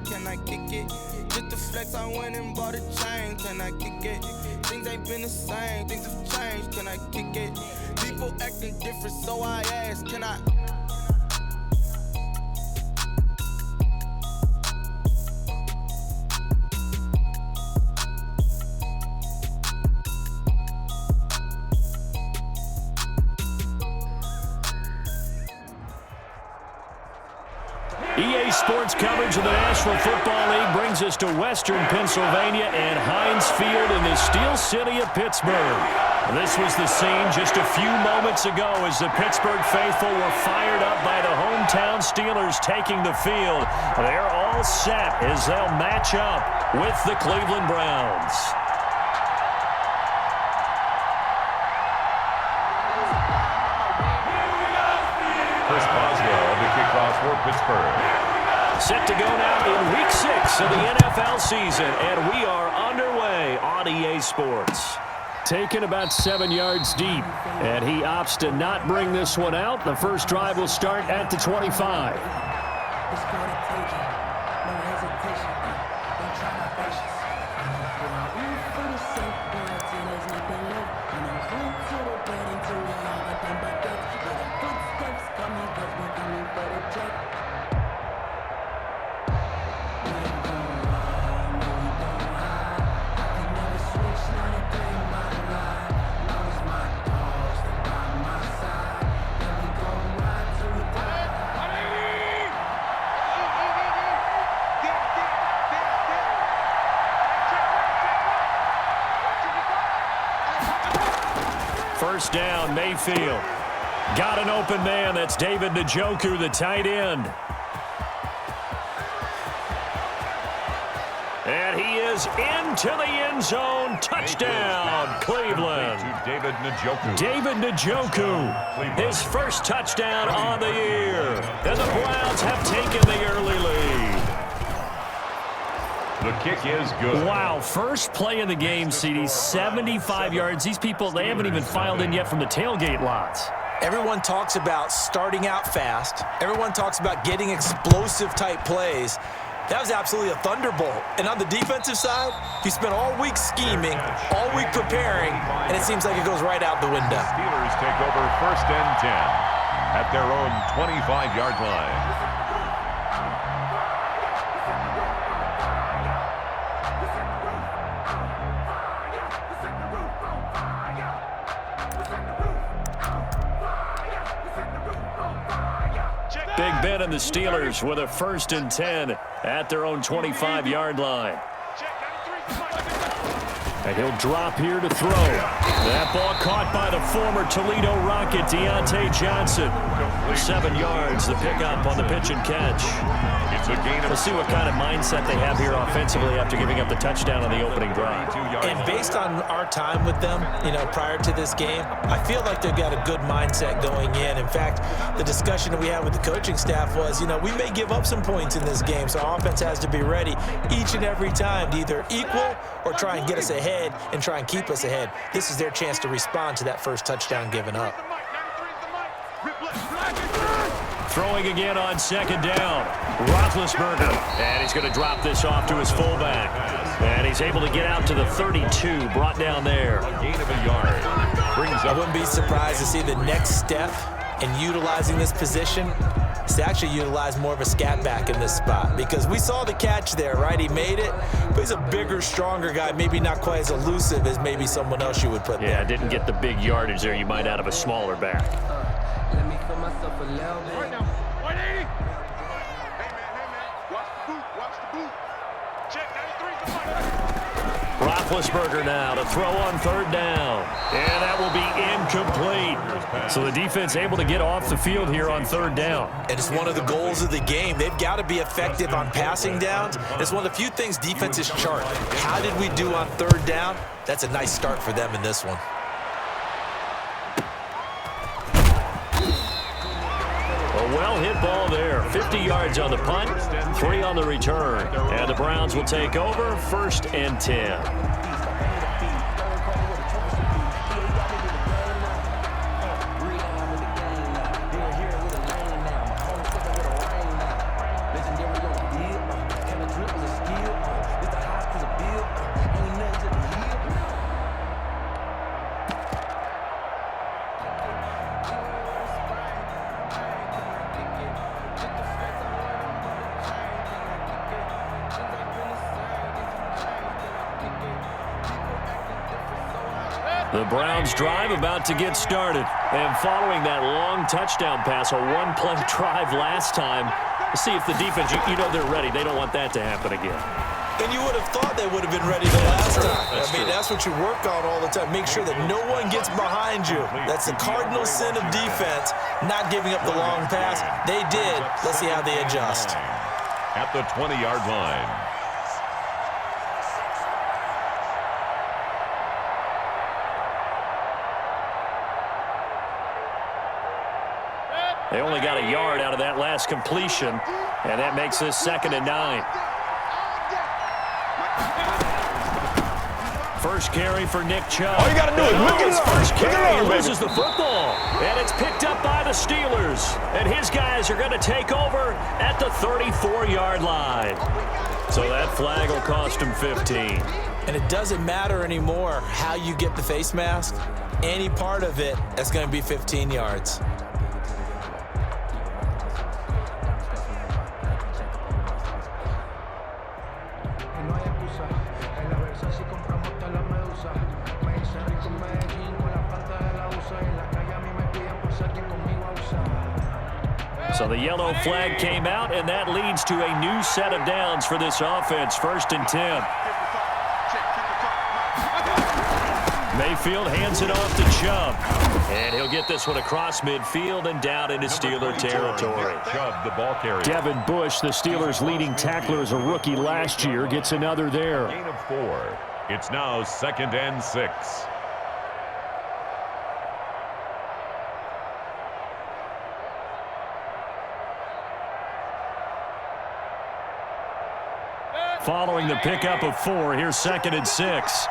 can I kick it? Just the flex, I went and bought a chain, can I kick it? Things ain't been the same, things have changed, can I kick it? People acting different, so I ask, can I? EA Sports coverage of the National Football League brings us to Western Pennsylvania and Heinz Field in the Steel City of Pittsburgh. This was the scene just a few moments ago as the Pittsburgh faithful were fired up by the hometown Steelers taking the field. They're all set as they'll match up with the Cleveland Browns. Chris Boswell, the kickoff for Pittsburgh. Set to go now in Week 6 of the NFL season, and we are underway on EA Sports. Taken about 7 yards deep, and he opts to not bring this one out. The first drive will start at the 25. First down, Mayfield. Got an open man. That's David Njoku, the tight end. And he is into the end zone. Touchdown, Cleveland. David Njoku. David Njoku, his first touchdown on the year. And the Browns have taken the early lead. The kick is good. Wow, first play of the game, CD, 75 yards. These people, they haven't even filed in yet from the tailgate lots. Everyone talks about starting out fast. Everyone talks about getting explosive-type plays. That was absolutely a thunderbolt. And on the defensive side, you spent all week scheming, all week preparing, and it seems like it goes right out the window. Steelers take over 1st and 10 at their own 25-yard line. Big Ben and the Steelers with a 1st and 10 at their own 25-yard line. And he'll drop here to throw. That ball caught by the former Toledo Rocket, Deontay Johnson. 7 yards, the pickup on the pitch and catch. It's a gain of... Let's see what kind of mindset they have here offensively after giving up the touchdown on the opening drive. And based on our time with them, prior to this game, I feel like they've got a good mindset going in. In fact, the discussion that we had with the coaching staff was, we may give up some points in this game, so our offense has to be ready each and every time to either equal or try and get us ahead and try and keep us ahead. This is their chance to respond to that first touchdown given up. Throwing again on 2nd down. Roethlisberger. And he's going to drop this off to his fullback. And he's able to get out to the 32, brought down there. A gain of a yard. Brings up. I wouldn't be surprised to see the next step in utilizing this position is to actually utilize more of a scat back in this spot, because we saw the catch there, right? He made it, but he's a bigger, stronger guy, maybe not quite as elusive as maybe someone else you would put there. Yeah, didn't get the big yardage there you might out of a smaller back. Let me feel myself a little bit. Right now, 180. Hey, man. Watch the boot. Check 93. Come on. Roethlisberger now to throw on 3rd down. And that will be incomplete. So the defense able to get off the field here on 3rd down. And it's one of the goals of the game. They've got to be effective on passing downs. It's one of the few things defenses chart. How did we do on 3rd down? That's a nice start for them in this one. A well-hit ball there. 50 yards on the punt, 3 on the return. And the Browns will take over 1st and 10. The Browns drive about to get started. And following that long touchdown pass, a one-play drive last time, see if the defense, you know they're ready. They don't want that to happen again. And you would have thought they would have been ready the last time. That's what you work on all the time. Make sure that no one gets behind you. That's the cardinal sin of defense, not giving up the long pass. They did. Let's see how they adjust. At the 20-yard line. They only got a yard out of that last completion, and that makes this 2nd and 9. First carry for Nick Chubb. All you got to do is look at his first carry. He loses baby. the football, and it's picked up by the Steelers. And his guys are going to take over at the 34-yard line. So that flag will cost him 15. And it doesn't matter anymore how you get the face mask. Any part of it, that's going to be 15 yards. So the yellow flag came out, and that leads to a new set of downs for this offense. 1st and 10. Mayfield hands it off to Chubb. And he'll get this one across midfield and down into Steeler territory. Chubb, the ball carrier. Devin Bush, the Steelers' leading tackler as a rookie last year, gets another there. Gain of 4. It's now 2nd and 6. Following the pickup of 4, here's 2nd and 6.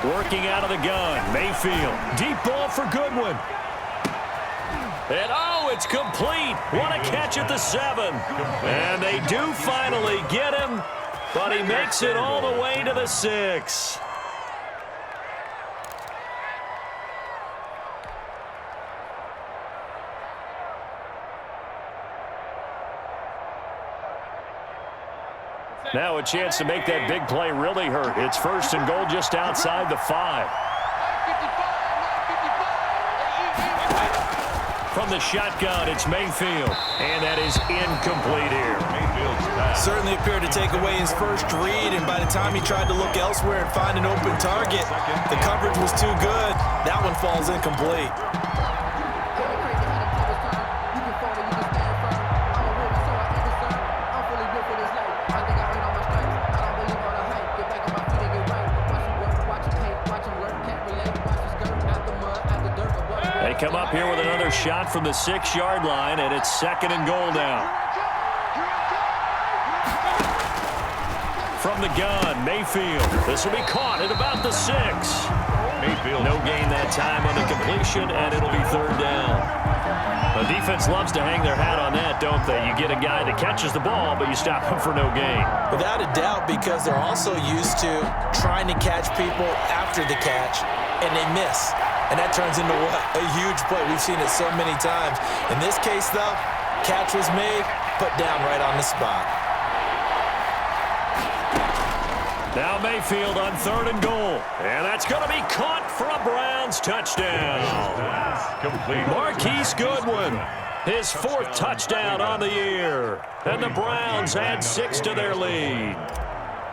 Working out of the gun, Mayfield. Deep ball for Goodwin. And it's complete. What a catch at the 7. And they do finally get him, but he makes it all the way to the 6. Now a chance to make that big play really hurt. It's 1st and goal just outside the 5. From the shotgun, it's Mayfield. And that is incomplete here. Certainly appeared to take away his first read, and by the time he tried to look elsewhere and find an open target, the coverage was too good. That one falls incomplete. Come up here with another shot from the 6-yard line, and it's 2nd and goal now. From the gun, Mayfield. This will be caught at about the 6. Mayfield. No gain that time on the completion, and it'll be 3rd down. The defense loves to hang their hat on that, don't they? You get a guy that catches the ball, but you stop him for no gain. Without a doubt, because they're also used to trying to catch people after the catch, and they miss. And that turns into what? A huge play. We've seen it so many times. In this case, though, catch was made, put down right on the spot. Now Mayfield on 3rd and goal. And that's going to be caught for a Browns touchdown. Complete. Marquise Goodwin, his 4th touchdown on the year. And the Browns add 6 to their lead.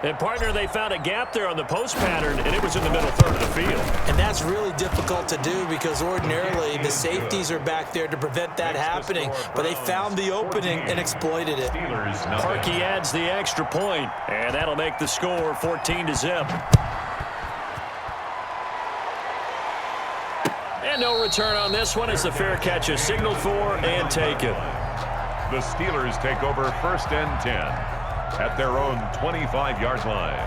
And, partner, they found a gap there on the post pattern, and it was in the middle 3rd of the field. And that's really difficult to do because ordinarily the safeties are back there to prevent that happening. But they found the opening and exploited it. Parkey adds the extra point, and that'll make the score 14-0. And no return on this one as the fair catch is signaled for and taken. The Steelers take over 1st and 10. At their own 25-yard line.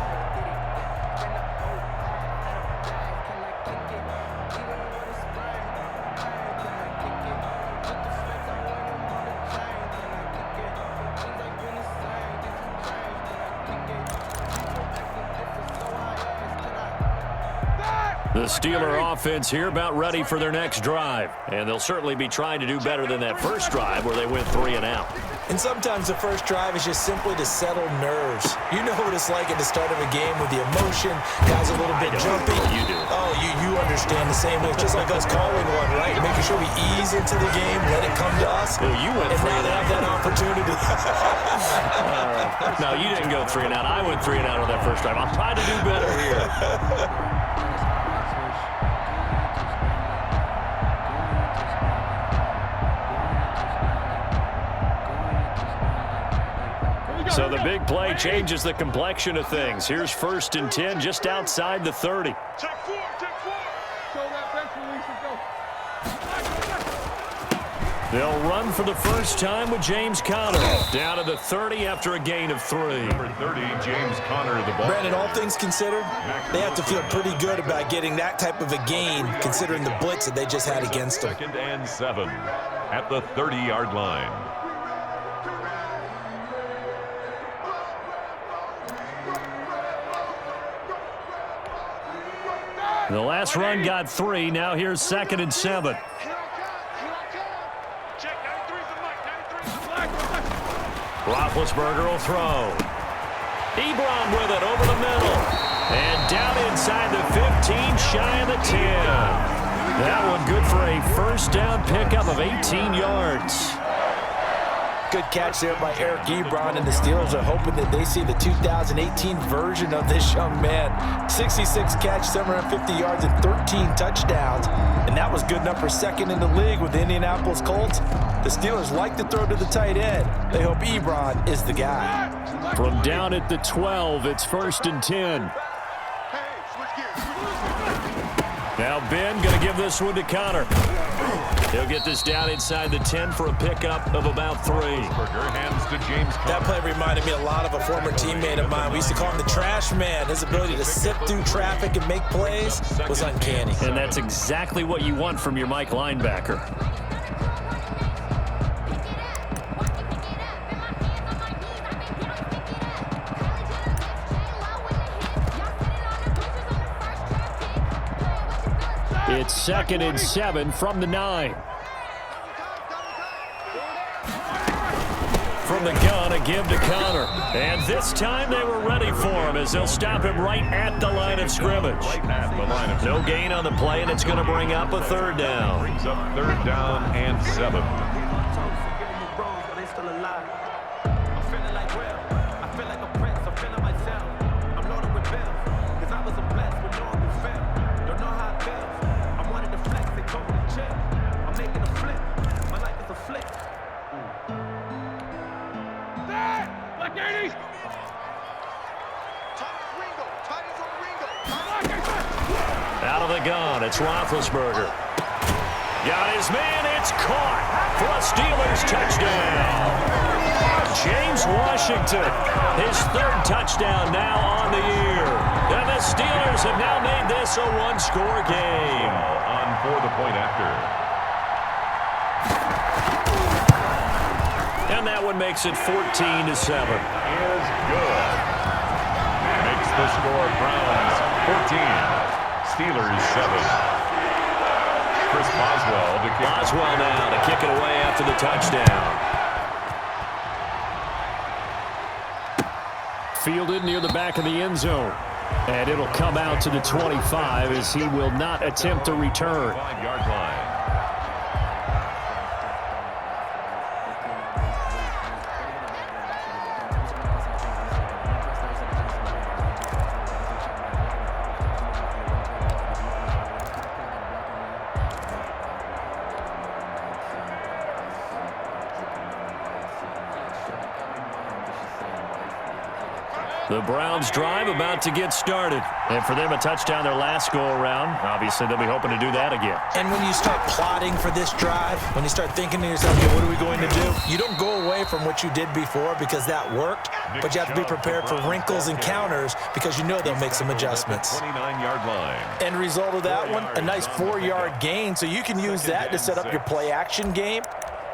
The Steeler offense here about ready for their next drive. And they'll certainly be trying to do better than that first drive where they went 3 and out. And sometimes the first drive is just simply to settle nerves. You know what it's like at the start of a game with the emotion, guys a little bit jumpy. You do. Oh, you understand the same way. It's just like us calling one, right? Making sure we ease into the game, let it come to us. Well, you went and 3 now and they out. have that opportunity. No, you didn't go 3 and out. I went 3 and out on that first drive. I'm trying to do better here. So the big play changes the complexion of things. Here's 1st and 10 just outside the 30. Take 4, take 4. Show that bench release and go. They'll run for the first time with James Conner. Down to the 30 after a gain of 3. Number 30, James Conner, the ball. Brandon, all things considered, they have to feel pretty good about getting that type of a gain, considering the blitz that they just had against them. 2nd and 7 at the 30-yard line. The last run got 3. Now here's 2nd and 7. Check 93's the mic, 93's the flag. Roethlisberger will throw. Ebron with it over the middle. And down inside the 15, shy of the 10. That one good for a first down pickup of 18 yards. Good catch there by Eric Ebron, and the Steelers are hoping that they see the 2018 version of this young man. 66 catch, 750 yards, and 13 touchdowns. And that was good enough for 2nd in the league with the Indianapolis Colts. The Steelers like to throw to the tight end. They hope Ebron is the guy. From down at the 12, it's 1st and 10. Now Ben going to give this one to Conner. He'll get this down inside the 10 for a pickup of about 3. Hands to James Conner. That play reminded me a lot of a former teammate of mine. We used to call him the trash man. His ability to sift through traffic and make plays was uncanny. And that's exactly what you want from your Mike linebacker. It's 2nd and 7 from the 9. From the gun, a give to Conner. And this time they were ready for him as they'll stop him right at the line of scrimmage. No gain on the play, and it's going to bring up a 3rd down. Brings up 3rd down and 7. Out of the gun, it's Roethlisberger. Got his man, it's caught for a Steelers touchdown. James Washington, his 3rd touchdown now on the year. And the Steelers have now made this a 1-score game. On for the point after. And that one makes it 14-7. Is good. Makes the score Browns 14. Steelers 7. Chris Boswell to kick. Boswell now to kick it away after the touchdown. Fielded near the back of the end zone. And it'll come out to the 25 as he will not attempt to return. 5-yard line. The Browns drive about to get started. And for them, a touchdown their last go-around. Obviously, they'll be hoping to do that again. And when you start plotting for this drive, when you start thinking to yourself, okay, what are we going to do? You don't go away from what you did before because that worked, but you have to be prepared for wrinkles and counters because you know they'll make some adjustments. 29-yard line. End result of that one, a nice 4-yard gain, so you can use that to set up your play-action game,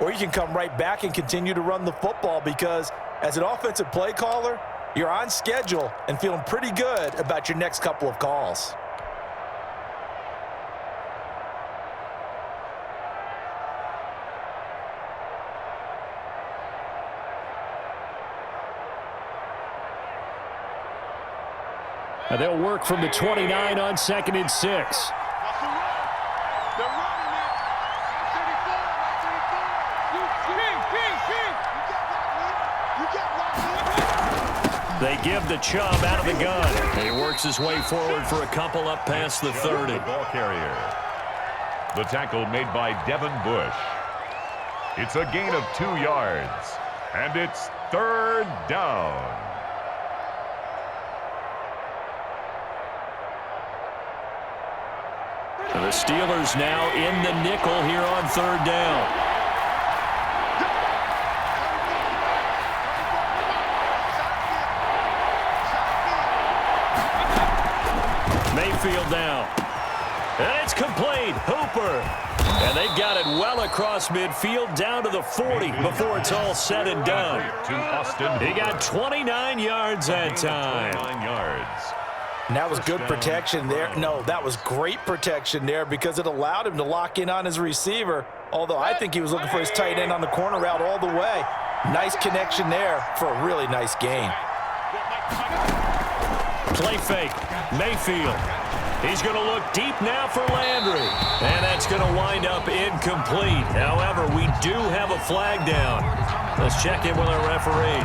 or you can come right back and continue to run the football because as an offensive play caller, you're on schedule and feeling pretty good about your next couple of calls. And they'll work from the 29 on 2nd and 6. That's the run. They're running it. 34, 34. You get They give the Chubb out of the gun. He works his way forward for a couple up past the 30. The ball carrier. The tackle made by Devin Bush. It's a gain of 2 yards, and it's 3rd down. And the Steelers now in the nickel here on 3rd down. Mayfield now. And it's complete. Hooper. And they've got it well across midfield down to the 40 before it's all said and done. To Austin. He got 29 yards that time. 29 yards. And that was good protection there. No, that was great protection there because it allowed him to lock in on his receiver, although I think he was looking for his tight end on the corner route all the way. Nice connection there for a really nice gain. Play fake. Mayfield. He's going to look deep now for Landry. And that's going to wind up incomplete. However, we do have a flag down. Let's check in with our referee.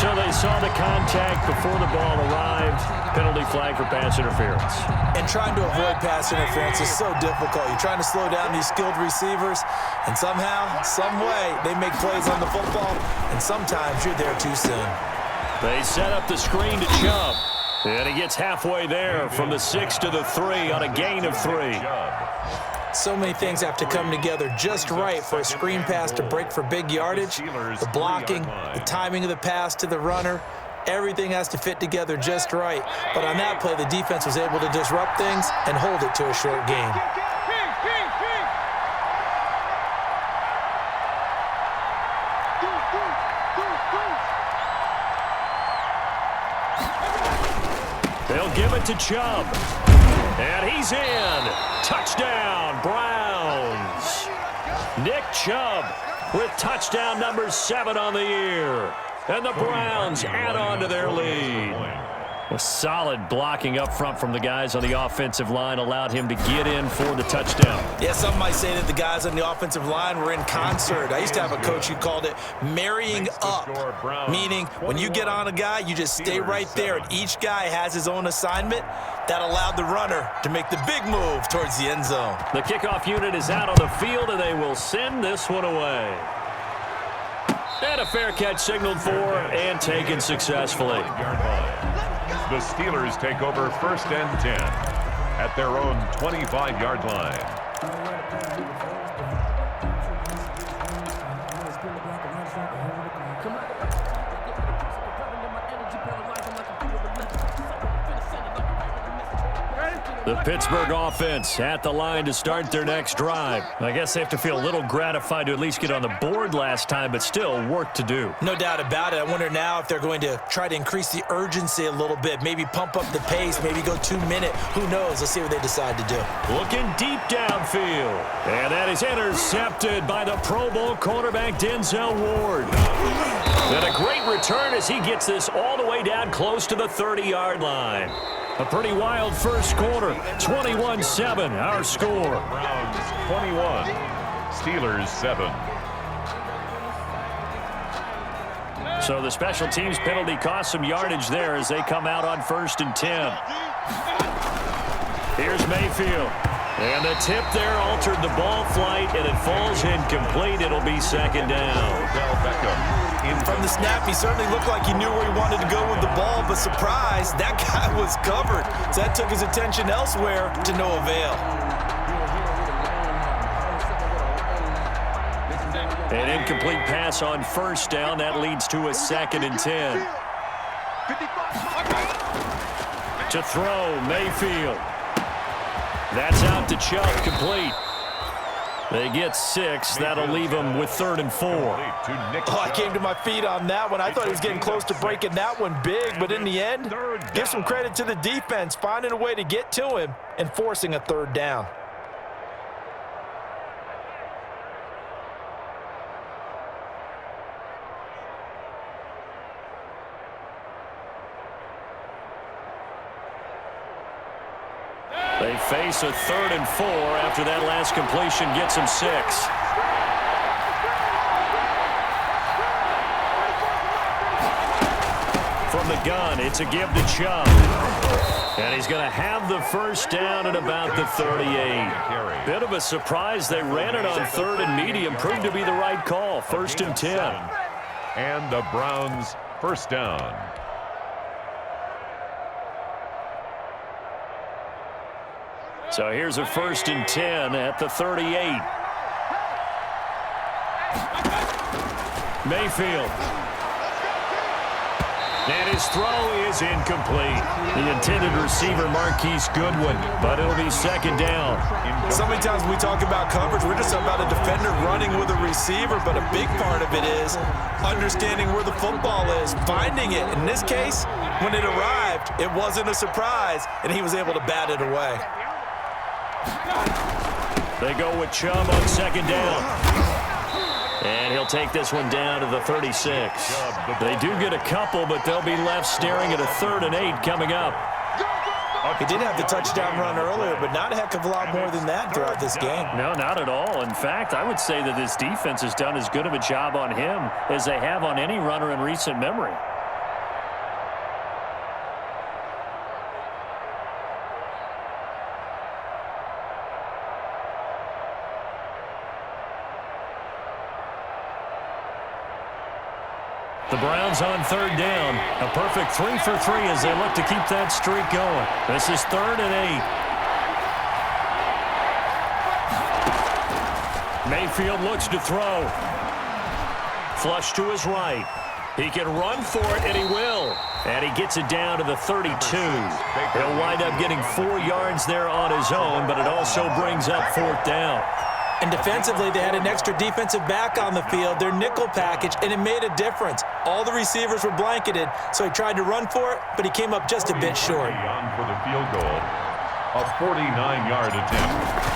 So they saw the contact before the ball arrived. Penalty flag for pass interference. And trying to avoid pass interference is so difficult. You're trying to slow down these skilled receivers, and somehow, some way, they make plays on the football, and sometimes you're there too soon. They set up the screen to Chubb. And he gets halfway there from the 6 to the 3 on a gain of 3. So many things have to come together just right for a screen pass to break for big yardage. The blocking, the timing of the pass to the runner, everything has to fit together just right. But on that play, the defense was able to disrupt things and hold it to a short gain. They'll give it to Chubb. And he's in. Touchdown, Browns. Nick Chubb with touchdown number 7 on the year. And the Browns add on to their lead. A solid blocking up front from the guys on the offensive line allowed him to get in for the touchdown. Yeah, some might say that the guys on the offensive line were in concert. I used to have a coach who called it marrying up, meaning when you get on a guy, you just stay right there, and each guy has his own assignment. That allowed the runner to make the big move towards the end zone. The kickoff unit is out on the field, and they will send this one away. And a fair catch signaled for and taken successfully. The Steelers take over 1st and 10 at their own 25-yard line. The Pittsburgh offense at the line to start their next drive. I guess they have to feel a little gratified to at least get on the board last time, but still work to do. No doubt about it. I wonder now if they're going to try to increase the urgency a little bit, maybe pump up the pace, maybe go 2-minute. Who knows? Let's see what they decide to do. Looking deep downfield. And that is intercepted by the Pro Bowl cornerback Denzel Ward. And a great return as he gets this all the way down close to the 30-yard line. A pretty wild first quarter, 21-7, our score. Browns 21, Steelers 7. So the special teams penalty cost some yardage there as they come out on 1st and 10. Here's Mayfield. And the tip there altered the ball flight, and it falls incomplete. It'll be 2nd down. From the snap, he certainly looked like he knew where he wanted to go with the ball, but surprise, that guy was covered. So that took his attention elsewhere to no avail. An incomplete pass on 1st down. That leads to a 2nd and 10. To throw, Mayfield. That's out to Chubb, complete. They get 6. That'll leave them with 3rd and 4. Oh, I came to my feet on that one. I thought he was getting close to breaking that one big, but in the end, give some credit to the defense, finding a way to get to him and forcing a 3rd down. They face a 3rd and 4 after that last completion gets them 6. From the gun, it's a give to Chubb. And he's going to have the first down at about the 38. Bit of a surprise. They ran it on 3rd and medium. Proved to be the right call. 1st and 10. And the Browns first down. So here's a 1st and 10 at the 38. Mayfield. And his throw is incomplete. The intended receiver, Marquise Goodwin, but it'll be 2nd down. So many times we talk about coverage, we're just about a defender running with a receiver, but a big part of it is understanding where the football is, finding it. In this case, when it arrived, it wasn't a surprise, and he was able to bat it away. They go with Chubb on 2nd down. And he'll take this one down to the 36. They do get a couple, but they'll be left staring at a 3rd and 8 coming up. He did have the touchdown run earlier, but not a heck of a lot more than that throughout this game. No, not at all. In fact, I would say that this defense has done as good of a job on him as they have on any runner in recent memory. The Browns on 3rd down. A perfect 3 for 3 as they look to keep that streak going. This is 3rd and 8. Mayfield looks to throw. Flush to his right. He can run for it, and he will. And he gets it down to the 32. He'll wind up getting 4 yards there on his own, but it also brings up 4th down. And defensively, they had an extra defensive back on the field, their nickel package, and it made a difference. All the receivers were blanketed, so he tried to run for it, but he came up just a bit short. On for the field goal, a 49-yard attempt.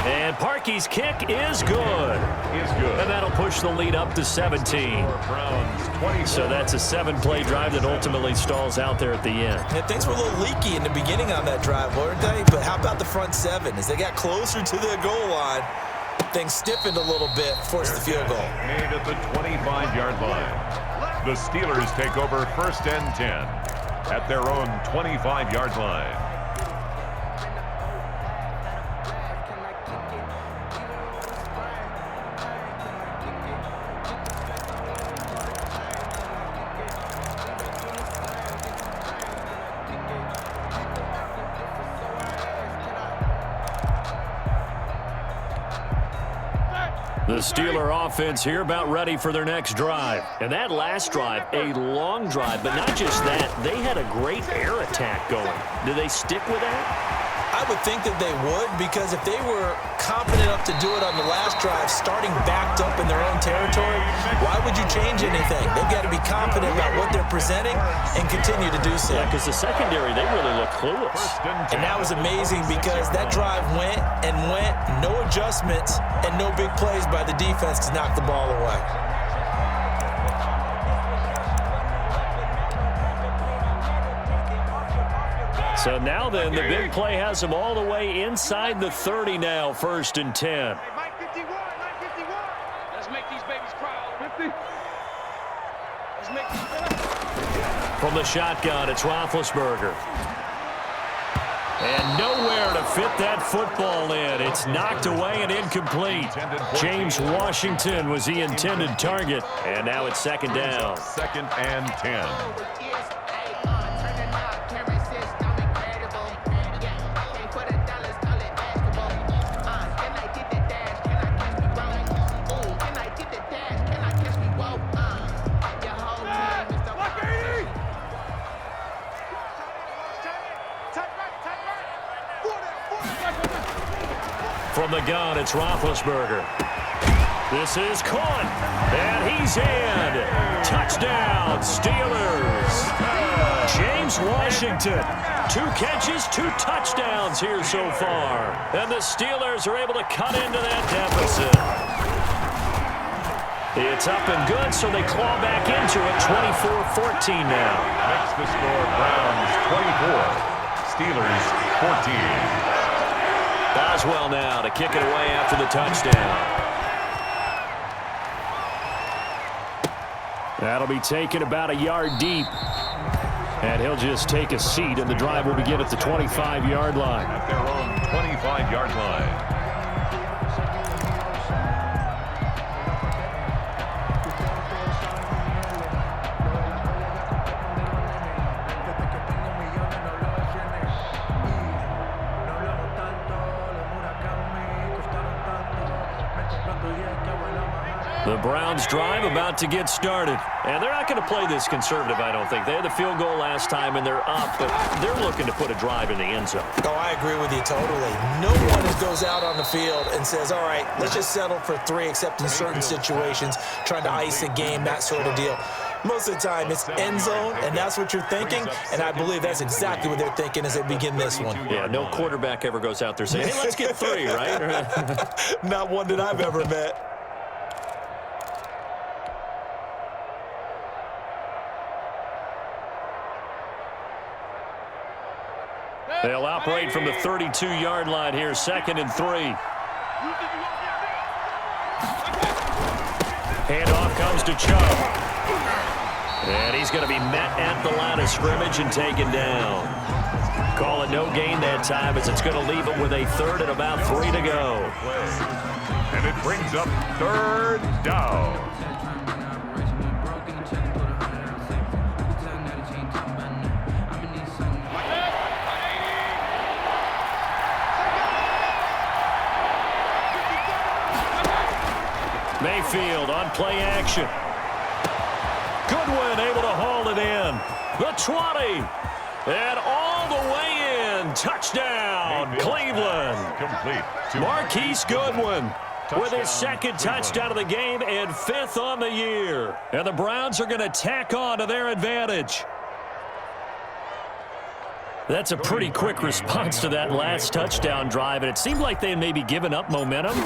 And Parkey's kick is good. And that'll push the lead up to 17. So that's a 7-play drive that ultimately stalls out there at the end. And things were a little leaky in the beginning on that drive, weren't they? But how about the front 7? As they got closer to the goal line, things stiffened a little bit, forced the field goal. Made at the 25-yard line. The Steelers take over 1st and 10 at their own 25-yard line. The Steeler offense here about ready for their next drive. And that last drive, a long drive, but not just that. They had a great air attack going. Do they stick with that? I would think that they would, because if they were confident enough to do it on the last drive, starting backed up in their own territory, why would you change anything? They've got to be confident about what they're presenting and continue to do so. Yeah, because the secondary, they really look clueless. And that was amazing because that drive went and went, no adjustments, and no big plays by the defense to knock the ball away. So now then, the big play has them all the way inside the 30 now, 1st and 10. Hey, Mike 51, Mike 51. Let's make these babies cry. 50. Let's make these. From the shotgun, it's Roethlisberger. And nowhere to fit that football in. It's knocked away and incomplete. James Washington was the intended target. And now it's 2nd down. 2nd and 10. From the gun, it's Roethlisberger. This is caught, and he's in. Touchdown, Steelers. James Washington, 2 catches, 2 touchdowns here so far. And the Steelers are able to cut into that deficit. It's up and good, so they claw back into it, 24-14 now. Makes the score Browns 24, Steelers 14. Boswell now to kick it away after the touchdown. That'll be taken about a yard deep. And he'll just take a seat, and the drive will begin at the 25-yard line. At their own 25-yard line. The Browns drive about to get started. And they're not going to play this conservative, I don't think. They had the field goal last time, and they're up, but they're looking to put a drive in the end zone. Oh, I agree with you totally. No one goes out on the field and says, all right, let's just settle for 3, except in certain situations, trying to ice a game, that sort of deal. Most of the time, it's end zone, and that's what you're thinking, and I believe that's exactly what they're thinking as they begin this one. Yeah, no quarterback ever goes out there saying, hey, let's get 3, right? Not one that I've ever met. They'll operate from the 32-yard line here, 2nd and 3. Handoff comes to Chubb. And he's going to be met at the line of scrimmage and taken down. Call it no gain that time, as it's going to leave it with a 3rd and about 3 to go. And it brings up 3rd down. Mayfield on play action. Goodwin able to haul it in. The 20. And all the way in. Touchdown, Cleveland. Complete. Marquise Goodwin with his 2nd touchdown of the game and 5th on the year. And the Browns are going to tack on to their advantage. That's a pretty quick response to that last touchdown drive, and it seemed like they had maybe given up momentum.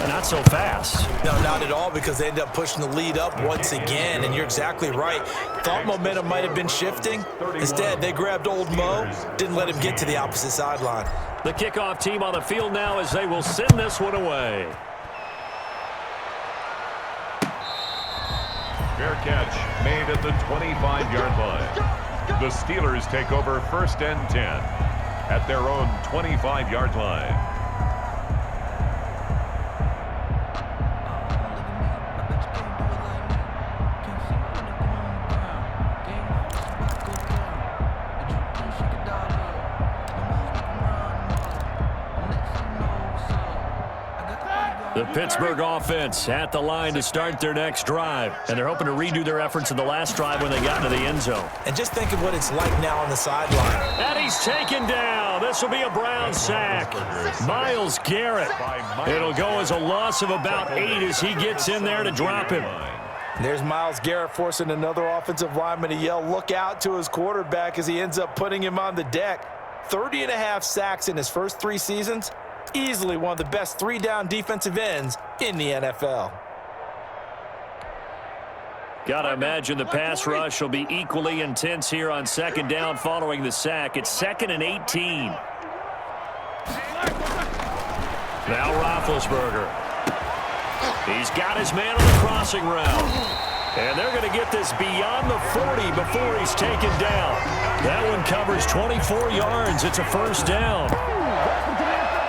Not so fast. No, not at all, because they ended up pushing the lead up once again, and you're exactly right. Thought momentum might have been shifting. Instead, they grabbed old Mo, didn't let him get to the opposite sideline. The kickoff team on the field now as they will send this one away. Fair catch made at the 25-yard line. The Steelers take over 1st and 10 at their own 25-yard line. The Pittsburgh offense at the line to start their next drive. And they're hoping to redo their efforts in the last drive when they got into the end zone. And just think of what it's like now on the sideline. And he's taken down. This will be a Brown sack. Myles Garrett. It'll go as a loss of about 8 as he gets in there to drop him. There's Myles Garrett forcing another offensive lineman to yell, look out, to his quarterback as he ends up putting him on the deck. 30.5 sacks in his first 3 seasons. Easily one of the best 3-down defensive ends in the NFL. Gotta imagine the pass rush will be equally intense here on 2nd down following the sack. It's 2nd and 18. Now Roethlisberger. He's got his man on the crossing route. And they're going to get this beyond the 40 before he's taken down. That one covers 24 yards. It's a 1st down.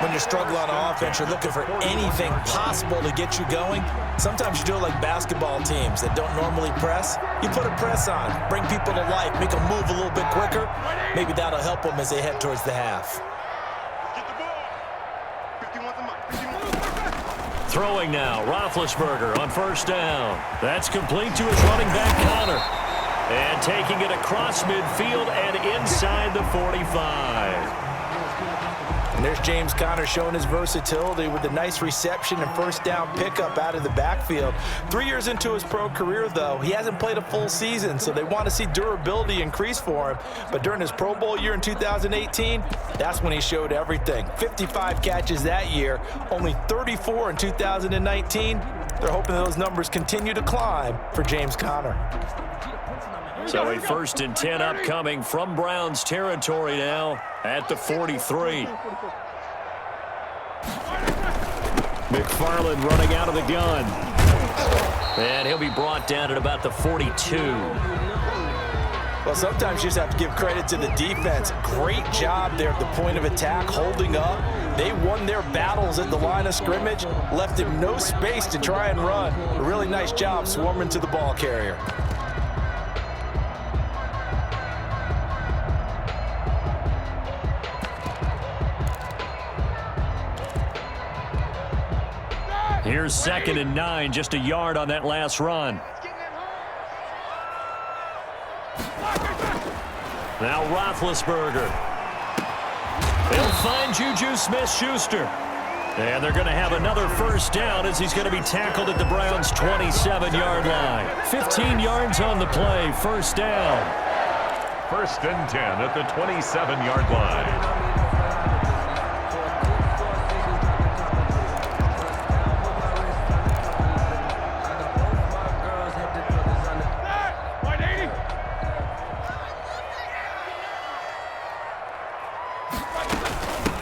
When you're struggling on offense, you're looking for anything possible to get you going. Sometimes you do it like basketball teams that don't normally press. You put a press on, bring people to life, make them move a little bit quicker. Maybe that'll help them as they head towards the half. Throwing now, Roethlisberger on 1st down. That's complete to his running back, Connor. And taking it across midfield and inside the 45. And there's James Conner showing his versatility with a nice reception and 1st down pickup out of the backfield. 3 years into his pro career, though, he hasn't played a full season, so they want to see durability increase for him. But during his Pro Bowl year in 2018, that's when he showed everything. 55 catches that year, only 34 in 2019. They're hoping those numbers continue to climb for James Conner. So a 1st and 10 upcoming from Browns territory now at the 43. McFarland running out of the gun. And he'll be brought down at about the 42. Well, sometimes you just have to give credit to the defense. Great job there at the point of attack, holding up. They won their battles at the line of scrimmage, left him no space to try and run. A really nice job swarming to the ball carrier. Here's 2nd and 9, just a yard on that last run. Now Roethlisberger. They'll find Juju Smith-Schuster. And they're going to have another 1st down as he's going to be tackled at the Browns' 27-yard line. 15 yards on the play, 1st down. 1st and 10 at the 27-yard line.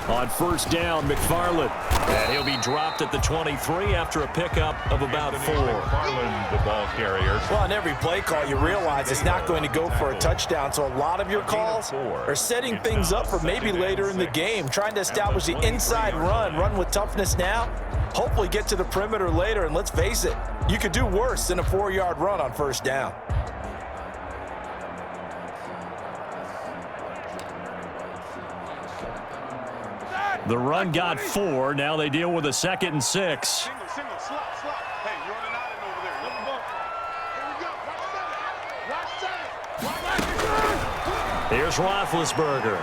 On 1st down, McFarland. And he'll be dropped at the 23 after a pickup of about 4. McFarland, the ball carrier. Well, on every play call, you realize it's not going to go for a touchdown. So a lot of your calls are setting things up for maybe later in the game, trying to establish the inside run with toughness now. Hopefully get to the perimeter later, and let's face it, you could do worse than a 4-yard run on 1st down. The run got 4. Now they deal with a 2nd and 6. Single, slot. Hey, you're running out of over there. Let me go. Here we go. Watch 7. Here's Roethlisberger.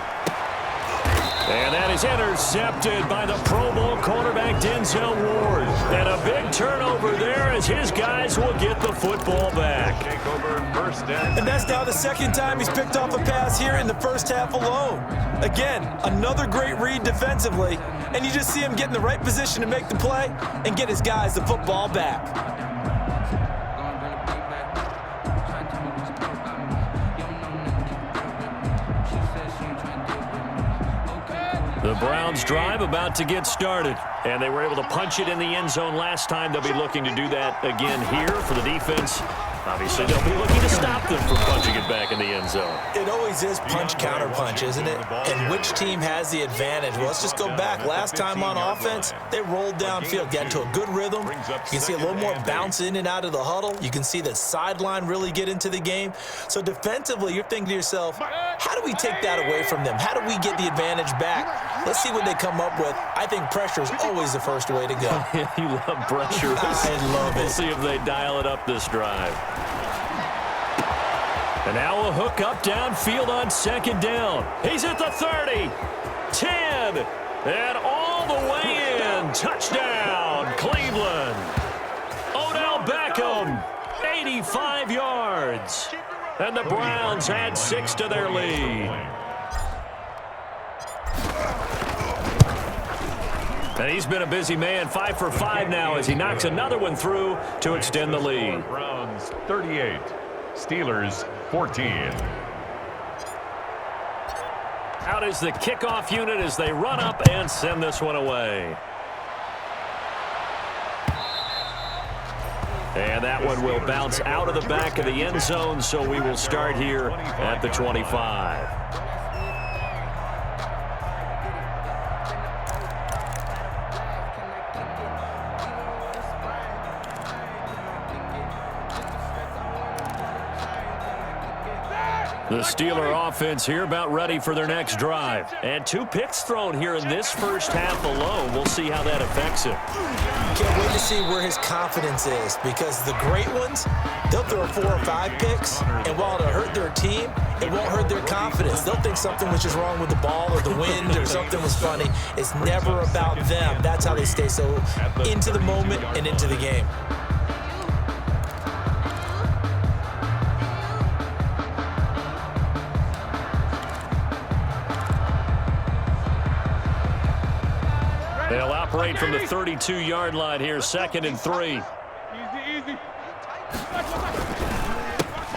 And that is intercepted by the Pro Bowl quarterback Denzel Ward. And a big turnover there as his guys will get the football back. Take over 1st and And that's now the 2nd time he's picked off a pass here in the 1st half alone. Again, another great read defensively, and you just see him get in the right position to make the play and get his guys the football back. The Browns drive about to get started, and they were able to punch it in the end zone last time. They'll be looking to do that again here for the defense. Obviously, they'll be looking to stop them from punching it back in the end zone. It always is punch-counter-punch, isn't it? And which team has the advantage? Well, let's just go back. Last time on offense, they rolled downfield, got into a good rhythm. You can see a little more bounce in and out of the huddle. You can see the sideline really get into the game. So defensively, you're thinking to yourself, how do we take that away from them? How do we get the advantage back? Let's see what they come up with. I think pressure is always the first way to go. You love pressure. I love it. We'll see if they dial it up this drive. And now a hook up downfield on 2nd down. He's at the 30, 10, and all the way in. Touchdown, Cleveland. Odell Beckham, 85 yards. And the Browns add 6 to their lead. And he's been a busy man, 5 for 5 now as he knocks another one through to extend the lead. Browns 38, Steelers 14. Out is the kickoff unit as they run up and send this one away. And that one will bounce out of the back of the end zone, so we will start here at the 25. The Steeler offense here about ready for their next drive. And 2 picks thrown here in this 1st half alone. We'll see how that affects him. Can't wait to see where his confidence is, because the great ones, they'll throw 4 or 5 picks, and while it'll hurt their team, it won't hurt their confidence. They'll think something was just wrong with the ball or the wind or something was funny. It's never about them. That's how they stay so into the moment and into the game. They'll operate from the 32-yard line here, 2nd and 3. Easy.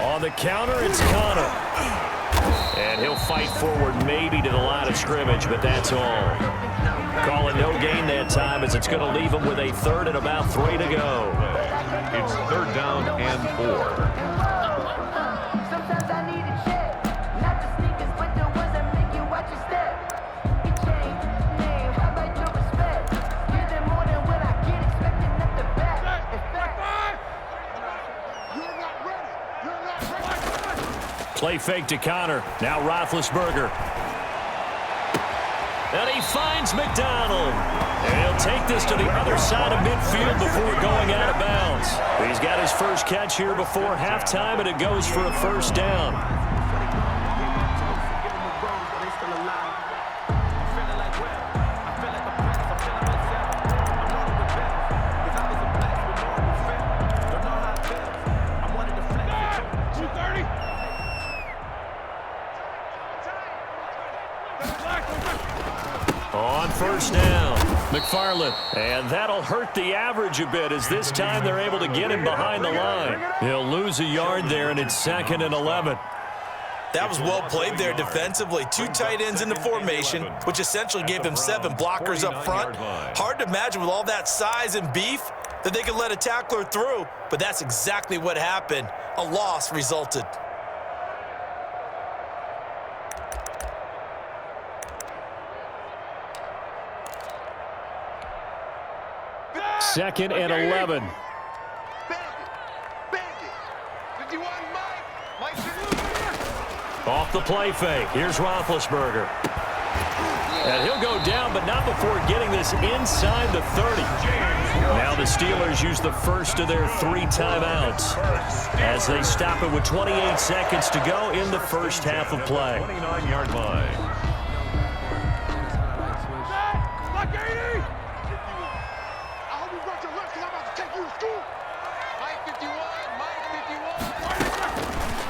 On the counter, it's Connor. And he'll fight forward maybe to the line of scrimmage, but that's all. Calling no gain that time as it's going to leave him with a third and about 3 to go. It's 3rd down and 4. Sometimes I need a check, not the sneakers, but the ones that make you watch your step. You change name, how about your respect? Give them more than what I get, expecting at the back. In fact, you're not ready. You're not ready. Play fake to Connor. Now Roethlisberger. And he finds McDonald. And he'll take this to the other side of midfield before going out of bounds. He's got his first catch here before halftime, and it goes for a first down. On first down, McFarland. And that'll hurt the average a bit as this time they're able to get him behind the line. He'll lose a yard there, and it's 2nd and 11. That was well played there defensively. 2 tight ends in the formation, which essentially gave them 7 blockers up front. Hard to imagine with all that size and beef that they could let a tackler through, but that's exactly what happened. A loss resulted. 2nd and 11. Off the play fake. Here's Roethlisberger. And he'll go down, but not before getting this inside the 30. Now the Steelers use the first of their 3 timeouts as they stop it with 28 seconds to go in the first half of play. 29-yard line.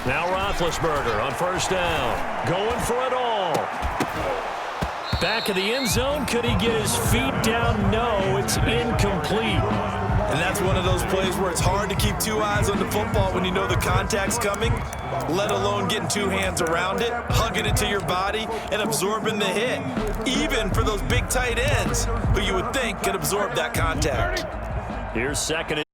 Now Roethlisberger on first down. Going for it all. Back of the end zone. Could he get his feet down? No, it's incomplete. And that's one of those plays where it's hard to keep 2 eyes on the football when you know the contact's coming, let alone getting 2 hands around it, hugging it to your body, and absorbing the hit. Even for those big tight ends who you would think could absorb that contact. Here's 2nd and